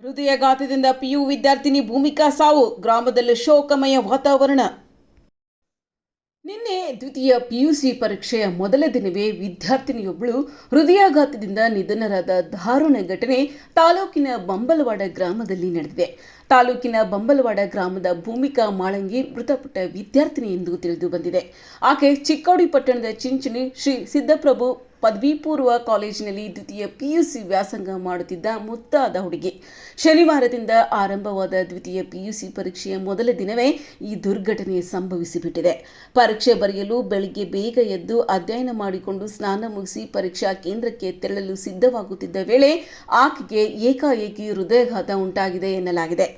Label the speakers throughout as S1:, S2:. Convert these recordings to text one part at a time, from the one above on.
S1: ಹೃದಯಾಘಾತದಿಂದ ಪಿಯು ವಿದ್ಯಾರ್ಥಿನಿ ಭೂಮಿಕಾ ಸಾವು, ಗ್ರಾಮದಲ್ಲಿ ಶೋಕಮಯ ವಾತಾವರಣ. ನಿನ್ನೆ ದ್ವಿತೀಯ ಪಿಯುಸಿ ಪರೀಕ್ಷೆಯ ಮೊದಲ ದಿನವೇ ವಿದ್ಯಾರ್ಥಿನಿಯೊಬ್ಬಳು ಹೃದಯಾಘಾತದಿಂದ ನಿಧನರಾದ ದಾರುಣ ಘಟನೆ ತಾಲೂಕಿನ ಬಂಬಲವಾಡ ಗ್ರಾಮದಲ್ಲಿ ನಡೆದಿದೆ. ತಾಲೂಕಿನ ಬಂಬಲವಾಡ ಗ್ರಾಮದ ಭೂಮಿಕಾ ಮಾಳಂಗಿ ಮೃತಪಟ್ಟ ವಿದ್ಯಾರ್ಥಿನಿ ಎಂದು ತಿಳಿದು ಬಂದಿದೆ. ಆಕೆ ಚಿಕ್ಕೋಡಿ ಪಟ್ಟಣದ ಚಿಂಚಣಿ ಶ್ರೀ ಸಿದ್ದಪ್ರಭು ಪದವಿ ಪೂರ್ವ ಕಾಲೇಜಿನಲ್ಲಿ ದ್ವಿತೀಯ ಪಿಯುಸಿ ವ್ಯಾಸಂಗ ಮಾಡುತ್ತಿದ್ದ ಮುದ್ದಾದ ಹುಡುಗಿ. ಶನಿವಾರದಿಂದ ಆರಂಭವಾದ ದ್ವಿತೀಯ ಪಿಯುಸಿ ಪರೀಕ್ಷೆಯ ಮೊದಲ ದಿನವೇ ಈ ದುರ್ಘಟನೆ ಸಂಭವಿಸಿಬಿಟ್ಟಿದೆ. ಪರೀಕ್ಷೆ ಬರೆಯಲು ಬೆಳಿಗ್ಗೆ ಬೇಗ ಎದ್ದು ಅಧ್ಯಯನ ಮಾಡಿಕೊಂಡು ಸ್ನಾನ ಮುಗಿಸಿ ಪರೀಕ್ಷಾ ಕೇಂದ್ರಕ್ಕೆ ತೆರಳಲು ಸಿದ್ಧವಾಗುತ್ತಿದ್ದ ವೇಳೆ ಆಕೆಗೆ ಏಕಾಏಕಿ ಹೃದಯಾಘಾತ ಉಂಟಾಗಿದೆ ಎನ್ನಲಾಗಿದೆ.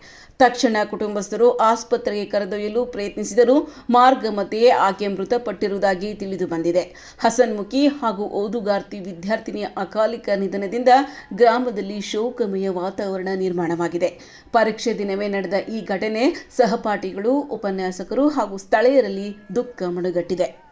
S1: ತಕ್ಷಣ ಕುಟುಂಬಸ್ಥರು ಆಸ್ಪತ್ರೆಗೆ ಕರೆದೊಯ್ಯಲು ಪ್ರಯತ್ನಿಸಿದರೂ ಮಾರ್ಗ ಮಧ್ಯೆಯೇ ಆಕೆ ಮೃತಪಟ್ಟಿರುವುದಾಗಿ ತಿಳಿದು ಬಂದಿದೆ. ಹಸನ್ಮುಖಿ ಹಾಗೂ ಓದುಗಾರ್ತಿ ವಿದ್ಯಾರ್ಥಿನಿಯ ಅಕಾಲಿಕ ನಿಧನದಿಂದ ಗ್ರಾಮದಲ್ಲಿ ಶೋಕಮಯ ವಾತಾವರಣ ನಿರ್ಮಾಣವಾಗಿದೆ. ಪರೀಕ್ಷೆ ದಿನವೇ ನಡೆದ ಈ ಘಟನೆ ಸಹಪಾಠಿಗಳು, ಉಪನ್ಯಾಸಕರು ಹಾಗೂ ಸ್ಥಳೀಯರಲ್ಲಿ ದುಃಖ ಮಡುಗಟ್ಟಿದೆ.